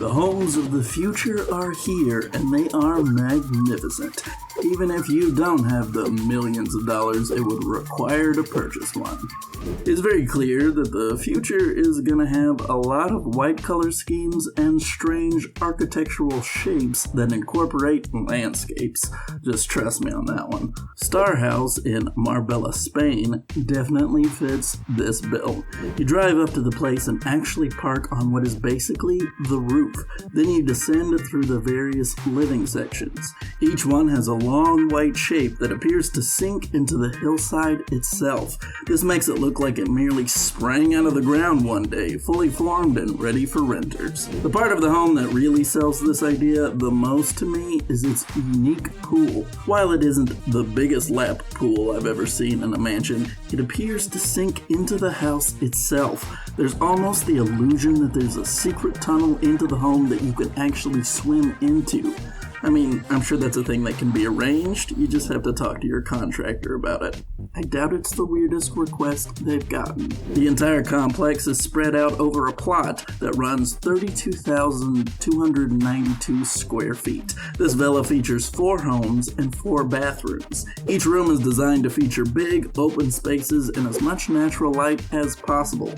The homes of the future are here, and they are magnificent, even if you don't have the millions of dollars it would require to purchase one. It's very clear that the future is going to have a lot of white color schemes and strange architectural shapes that incorporate landscapes. Just trust me on that one. Star House in Marbella, Spain definitely fits this bill. You drive up to the place and actually park on what is basically the roof. Then you descend through the various living sections. Each one has a long white shape that appears to sink into the hillside itself. This makes it look like it merely sprang out of the ground one day, fully formed and ready for renters. The part of the home that really sells this idea the most to me is its unique pool. While it isn't the biggest lap pool I've ever seen in a mansion, it appears to sink into the house itself. There's almost the illusion that there's a secret tunnel into the home that you can actually swim into. I mean, I'm sure that's a thing that can be arranged, you just have to talk to your contractor about it. I doubt it's the weirdest request they've gotten. The entire complex is spread out over a plot that runs 32,292 square feet. This villa features 4 homes and 4 bathrooms. Each room is designed to feature big, open spaces and as much natural light as possible.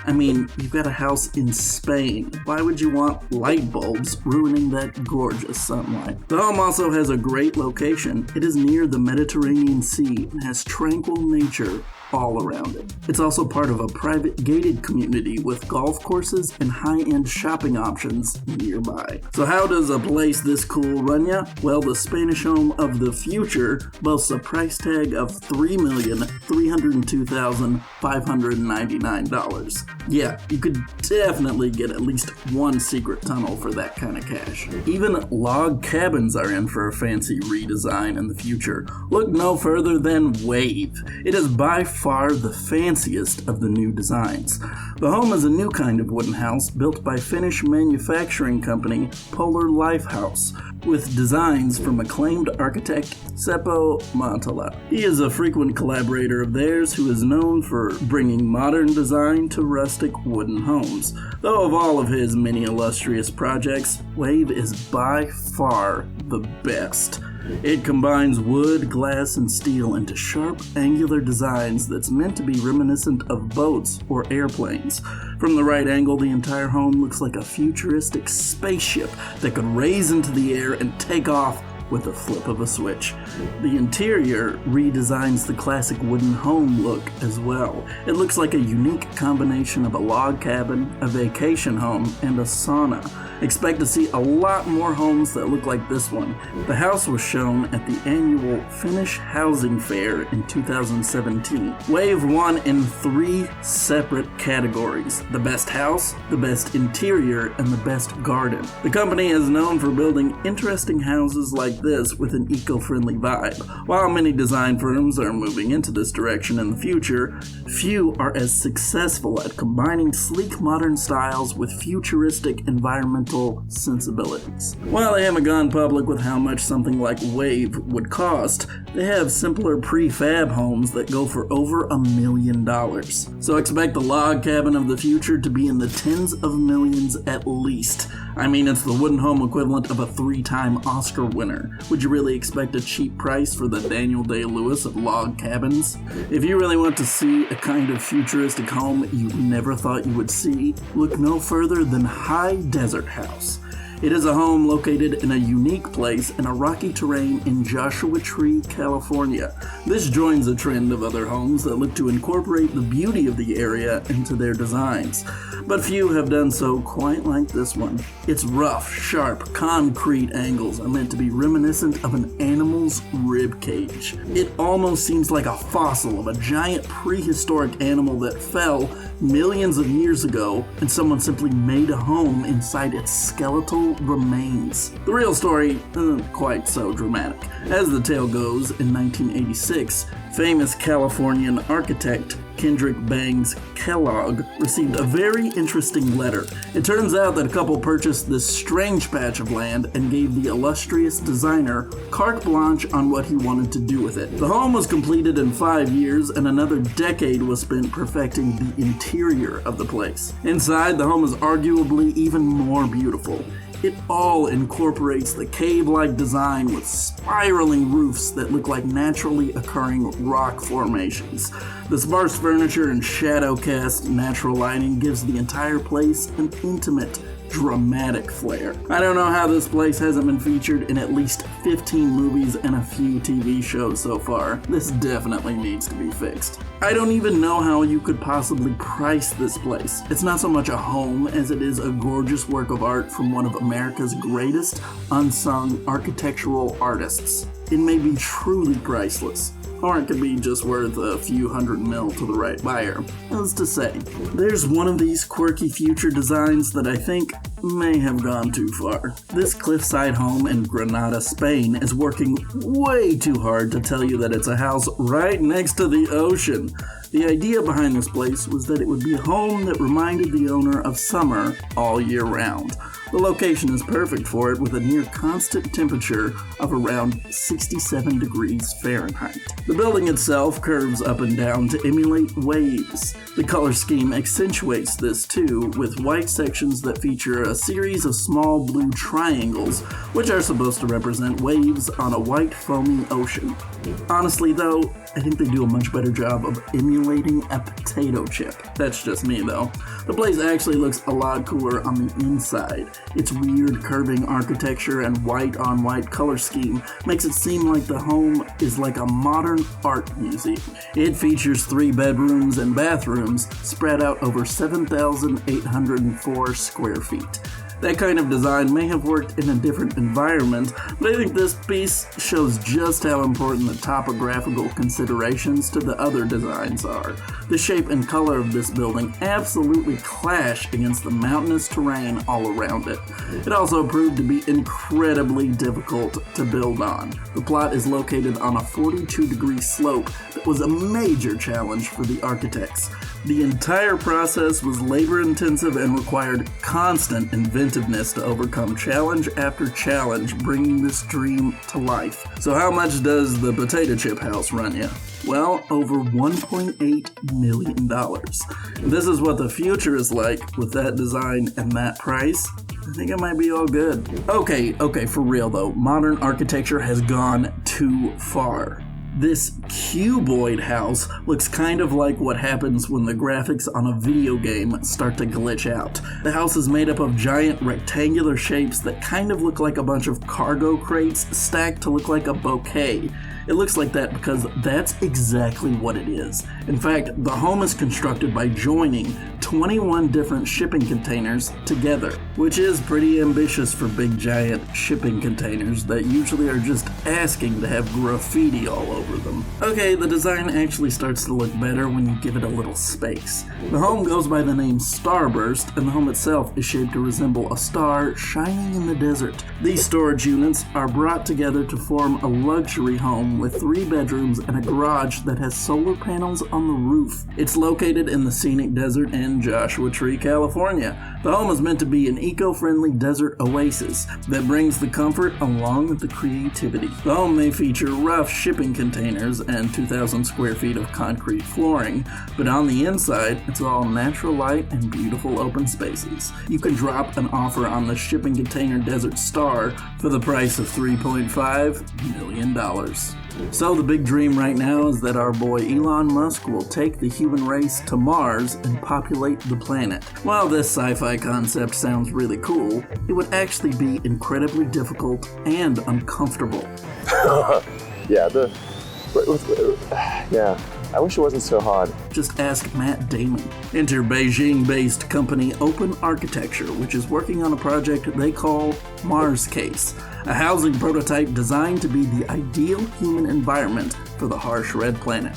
I mean, you've got a house in Spain. Why would you want light bulbs ruining that gorgeous sunlight? The home also has a great location. It is near the Mediterranean Sea and has tranquil nature all around it. It's also part of a private gated community with golf courses and high-end shopping options nearby. So how does a place this cool run ya? Well, the Spanish home of the future boasts a price tag of $3,302,599. Yeah, you could definitely get at least one secret tunnel for that kind of cash. Even log cabins are in for a fancy redesign in the future. Look no further than Wave. It is by far the fanciest of the new designs. The home is a new kind of wooden house built by Finnish manufacturing company Polar Lifehouse, with designs from acclaimed architect Seppo Montala. He is a frequent collaborator of theirs who is known for bringing modern design to rustic wooden homes. Though of all of his many illustrious projects, Wave is by far the best. It combines wood, glass, and steel into sharp, angular designs that's meant to be reminiscent of boats or airplanes. From the right angle, the entire home looks like a futuristic spaceship that could raise into the air and take off with a flip of a switch. The interior redesigns the classic wooden home look as well. It looks like a unique combination of a log cabin, a vacation home, and a sauna. Expect to see a lot more homes that look like this one. The house was shown at the annual Finnish Housing Fair in 2017. Wave won in 3 separate categories: the best house, the best interior, and the best garden. The company is known for building interesting houses like this with an eco-friendly vibe. While many design firms are moving into this direction in the future, few are as successful at combining sleek modern styles with futuristic environmental sensibilities. While they haven't gone public with how much something like Wave would cost, they have simpler prefab homes that go for over $1 million. So expect the log cabin of the future to be in the tens of millions at least. I mean, it's the wooden home equivalent of a 3-time Oscar winner. Would you really expect a cheap price for the Daniel Day-Lewis of log cabins? If you really want to see a kind of futuristic home you never thought you would see, look no further than High Desert House. It is a home located in a unique place in a rocky terrain in Joshua Tree, California. This joins a trend of other homes that look to incorporate the beauty of the area into their designs. But few have done so quite like this one. Its rough, sharp, concrete angles are meant to be reminiscent of an animal's rib cage. It almost seems like a fossil of a giant prehistoric animal that fell millions of years ago, and someone simply made a home inside its skeletal remains. The real story isn't quite so dramatic. As the tale goes, in 1986, famous Californian architect Kendrick Bangs Kellogg, received a very interesting letter. It turns out that a couple purchased this strange patch of land and gave the illustrious designer carte blanche on what he wanted to do with it. The home was completed in 5 years, and another decade was spent perfecting the interior of the place. Inside, the home is arguably even more beautiful. It all incorporates the cave-like design with spiraling roofs that look like naturally occurring rock formations. The sparse furniture and shadow-cast natural lighting gives the entire place an intimate, dramatic flair. I don't know how this place hasn't been featured in at least 15 movies and a few TV shows so far. This definitely needs to be fixed. I don't even know how you could possibly price this place. It's not so much a home as it is a gorgeous work of art from one of America's greatest unsung architectural artists. It may be truly priceless, or it could be just worth a few $100 million to the right buyer. As to say, there's one of these quirky future designs that I think may have gone too far. This cliffside home in Granada, Spain is working way too hard to tell you that it's a house right next to the ocean. The idea behind this place was that it would be a home that reminded the owner of summer all year round. The location is perfect for it with a near constant temperature of around 67 degrees Fahrenheit. The building itself curves up and down to emulate waves. The color scheme accentuates this too, with white sections that feature a series of small blue triangles, which are supposed to represent waves on a white foamy ocean. Honestly though, I think they do a much better job of emulating a potato chip. That's just me though. The place actually looks a lot cooler on the inside. Its weird curving architecture and white-on-white color scheme makes it seem like the home is like a modern art museum. It features 3 bedrooms and bathrooms spread out over 7,804 square feet. That kind of design may have worked in a different environment, but I think this piece shows just how important the topographical considerations to the other designs are. The shape and color of this building absolutely clash against the mountainous terrain all around it. It also proved to be incredibly difficult to build on. The plot is located on a 42-degree slope that was a major challenge for the architects. The entire process was labor-intensive and required constant inventiveness to overcome challenge after challenge, bringing this dream to life. So how much does the potato chip house run you? Well, over $1.8 million. This is what the future is like with that design and that price. I think it might be all good. Okay, for real though, modern architecture has gone too far. This cuboid house looks kind of like what happens when the graphics on a video game start to glitch out. The house is made up of giant rectangular shapes that kind of look like a bunch of cargo crates stacked to look like a bouquet. It looks like that because that's exactly what it is. In fact, the home is constructed by joining 21 different shipping containers together, which is pretty ambitious for big giant shipping containers that usually are just asking to have graffiti all over them. Okay, the design actually starts to look better when you give it a little space. The home goes by the name Starburst, and the home itself is shaped to resemble a star shining in the desert. These storage units are brought together to form a luxury home with 3 bedrooms and a garage that has solar panels on the roof. It's located in the scenic desert in Joshua Tree, California. The home is meant to be an eco-friendly desert oasis that brings the comfort along with the creativity. The home may feature rough shipping containers and 2,000 square feet of concrete flooring, but on the inside, it's all natural light and beautiful open spaces. You can drop an offer on the shipping container Desert Star for the price of $3.5 million. So the big dream right now is that our boy Elon Musk will take the human race to Mars and populate the planet. While this sci-fi concept sounds really cool, it would actually be incredibly difficult and uncomfortable. Yeah, I wish it wasn't so hard. Just ask Matt Damon. Enter Beijing-based company Open Architecture, which is working on a project they call Mars Case, a housing prototype designed to be the ideal human environment for the harsh red planet.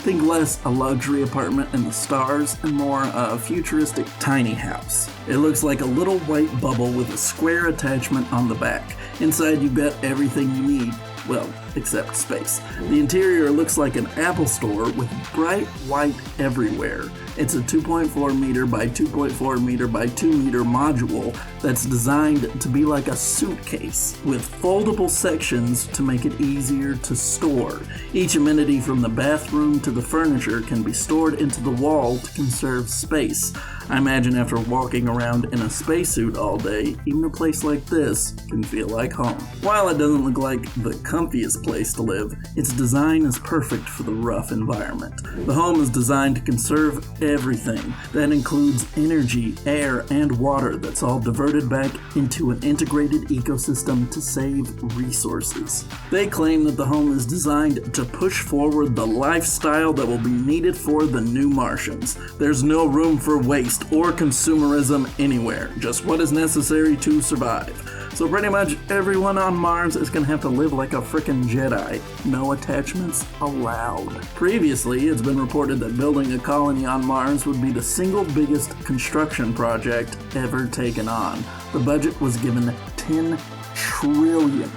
Think less a luxury apartment in the stars and more a futuristic tiny house. It looks like a little white bubble with a square attachment on the back. Inside you've got everything you need. Well, except space. The interior looks like an Apple store with bright white everywhere. It's a 2.4 meter by 2.4 meter by 2 meter module that's designed to be like a suitcase with foldable sections to make it easier to store. Each amenity from the bathroom to the furniture can be stored into the wall to conserve space. I imagine after walking around in a spacesuit all day, even a place like this can feel like home. While it doesn't look like the comfiest place to live, its design is perfect for the rough environment. The home is designed to conserve everything. That includes energy, air, and water that's all diverted back into an integrated ecosystem to save resources. They claim that the home is designed to push forward the lifestyle that will be needed for the new Martians. There's no room for waste or consumerism anywhere, just what is necessary to survive. So pretty much everyone on Mars is gonna have to live like a frickin' Jedi. No attachments allowed. Previously, it's been reported that building a colony on Mars would be the single biggest construction project ever taken on. The budget was given $10 trillion.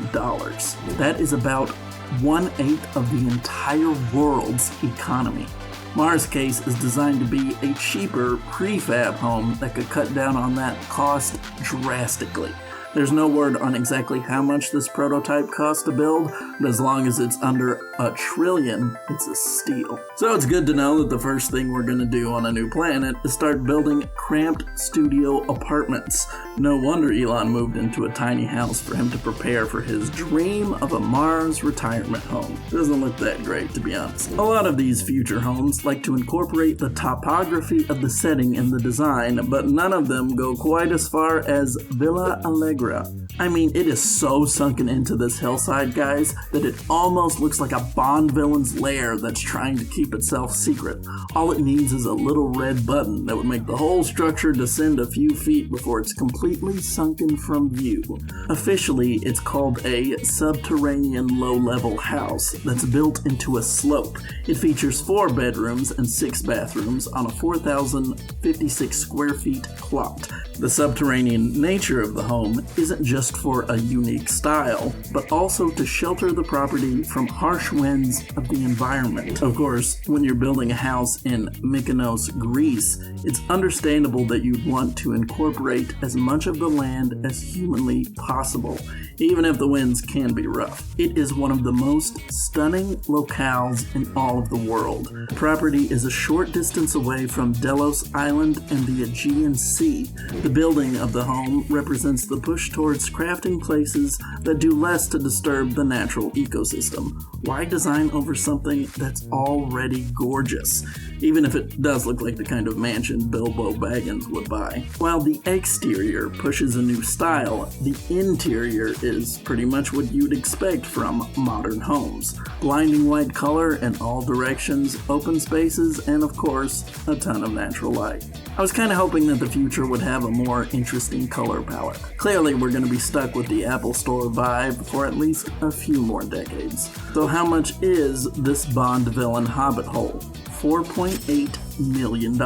That is about 1/8 of the entire world's economy. Mars Case is designed to be a cheaper prefab home that could cut down on that cost drastically. There's no word on exactly how much this prototype costs to build, but as long as it's under $1 trillion, it's a steal. So it's good to know that the first thing we're going to do on a new planet is start building cramped studio apartments. No wonder Elon moved into a tiny house for him to prepare for his dream of a Mars retirement home. Doesn't look that great, to be honest. A lot of these future homes like to incorporate the topography of the setting in the design, but none of them go quite as far as Villa Allegra. I mean, it is so sunken into this hillside, guys, that it almost looks like a Bond villain's lair that's trying to keep itself secret. All it needs is a little red button that would make the whole structure descend a few feet before it's completely sunken from view. Officially, it's called a subterranean low-level house that's built into a slope. It features 4 bedrooms and 6 bathrooms on a 4,056 square feet plot. The subterranean nature of the home isn't just for a unique style, but also to shelter the property from harsh winds of the environment. Of course, when you're building a house in Mykonos, Greece, it's understandable that you'd want to incorporate as much of the land as humanly possible, even if the winds can be rough. It is one of the most stunning locales in all of the world. The property is a short distance away from Delos Island and the Aegean Sea. The building of the home represents the push towards crafting places that do less to disturb the natural ecosystem. Why design over something that's already gorgeous, even if it does look like the kind of mansion Bilbo Baggins would buy? While the exterior pushes a new style, the interior is pretty much what you'd expect from modern homes. Blinding white color in all directions, open spaces, and of course, a ton of natural light. I was kind of hoping that the future would have a more interesting color palette. Clearly, we're going to be stuck with the Apple Store vibe for at least a few more decades. So how much is this Bond villain hobbit hole? $4.8 million.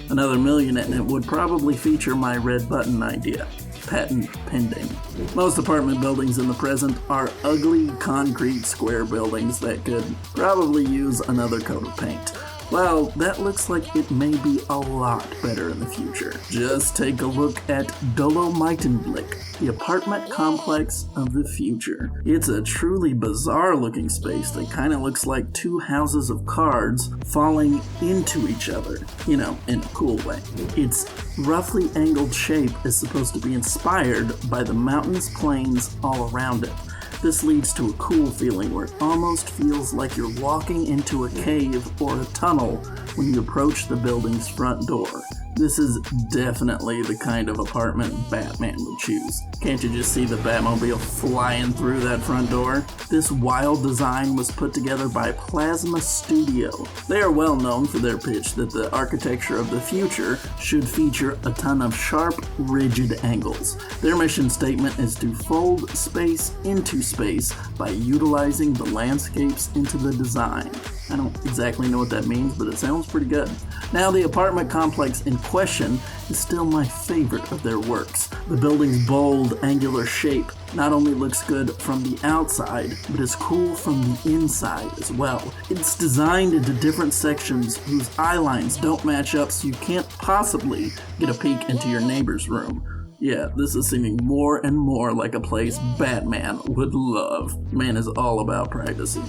Another million in it would probably feature my red button idea. Patent pending. Most apartment buildings in the present are ugly concrete square buildings that could probably use another coat of paint. Well, that looks like it may be a lot better in the future. Just take a look at Dolomite Blick, the apartment complex of the future. It's a truly bizarre looking space that kind of looks like 2 houses of cards falling into each other, in a cool way. Its roughly angled shape is supposed to be inspired by the mountainous plains all around it. This leads to a cool feeling where it almost feels like you're walking into a cave or a tunnel when you approach the building's front door. This is definitely the kind of apartment Batman would choose. Can't you just see the Batmobile flying through that front door? This wild design was put together by Plasma Studio. They are well known for their pitch that the architecture of the future should feature a ton of sharp, rigid angles. Their mission statement is to fold space into space by utilizing the landscapes into the design. I don't exactly know what that means, but it sounds pretty good. Now, the apartment complex in question is still my favorite of their works. The building's bold, angular shape not only looks good from the outside, but is cool from the inside as well. It's designed into different sections whose eye lines don't match up, so you can't possibly get a peek into your neighbor's room. Yeah, this is seeming more and more like a place Batman would love. Man is all about privacy.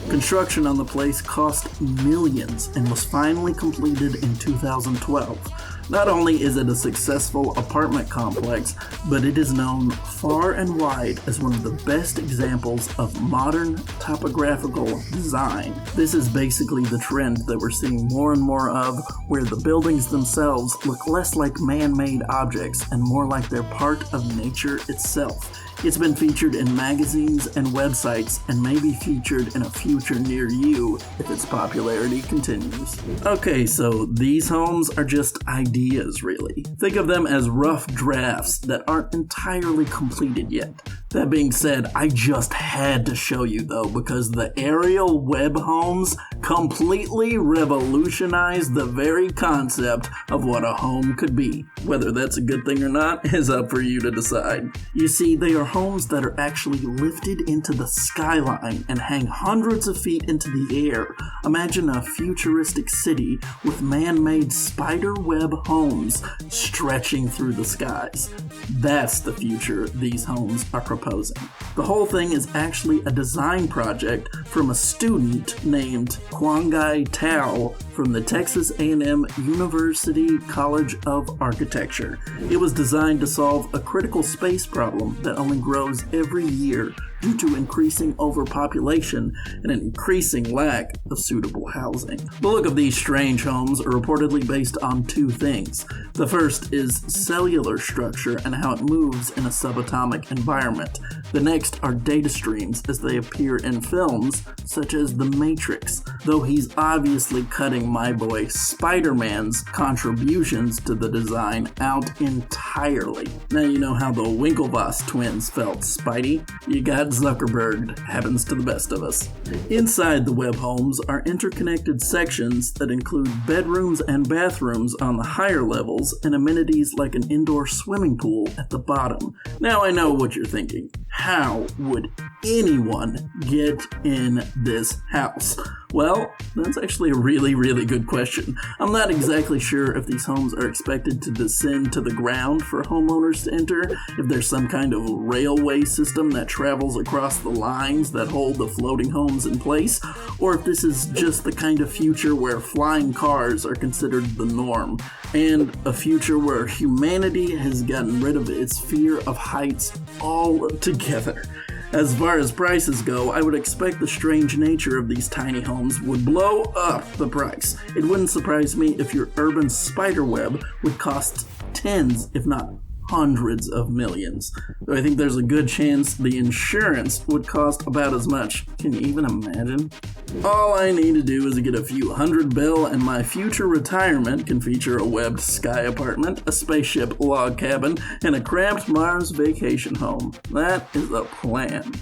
Construction on the place cost millions and was finally completed in 2012. Not only is it a successful apartment complex, but it is known far and wide as one of the best examples of modern topographical design. This is basically the trend that we're seeing more and more of, where the buildings themselves look less like man-made objects and more like they're part of nature itself. It's been featured in magazines and websites and may be featured in a future near you if its popularity continues. Okay, so these homes are just ideas, really. Think of them as rough drafts that aren't entirely completed yet. That being said, I just had to show you though, because the aerial web homes completely revolutionized the very concept of what a home could be. Whether that's a good thing or not is up for you to decide. You see, they are homes that are actually lifted into the skyline and hang hundreds of feet into the air. Imagine a futuristic city with man-made spider web homes stretching through the skies. That's the future these homes are proposing. The whole thing is actually a design project from a student named Kwangai Tao from the Texas A&M University College of Architecture. It was designed to solve a critical space problem that only grows every year due to increasing overpopulation and an increasing lack of suitable housing. The look of these strange homes are reportedly based on two things. The first is cellular structure and how it moves in a subatomic environment. The next are data streams as they appear in films such as The Matrix, though he's obviously cutting my boy Spider-Man's contributions to the design out entirely. Now you know how the Winklevoss twins felt, Spidey. You got Zuckerberg, happens to the best of us. Inside the web homes are interconnected sections that include bedrooms and bathrooms on the higher levels and amenities like an indoor swimming pool at the bottom. Now I know what you're thinking. How would anyone get in this house? Well, that's actually a really, really good question. I'm not exactly sure if these homes are expected to descend to the ground for homeowners to enter, if there's some kind of railway system that travels across the lines that hold the floating homes in place, or if this is just the kind of future where flying cars are considered the norm, and a future where humanity has gotten rid of its fear of heights altogether. As far as prices go, I would expect the strange nature of these tiny homes would blow up the price. It wouldn't surprise me if your urban spiderweb would cost tens, if not hundreds of millions. Though I think there's a good chance the insurance would cost about as much. Can you even imagine? All I need to do is get a few $100 and my future retirement can feature a webbed sky apartment, a spaceship log cabin, and a cramped Mars vacation home. That is a plan.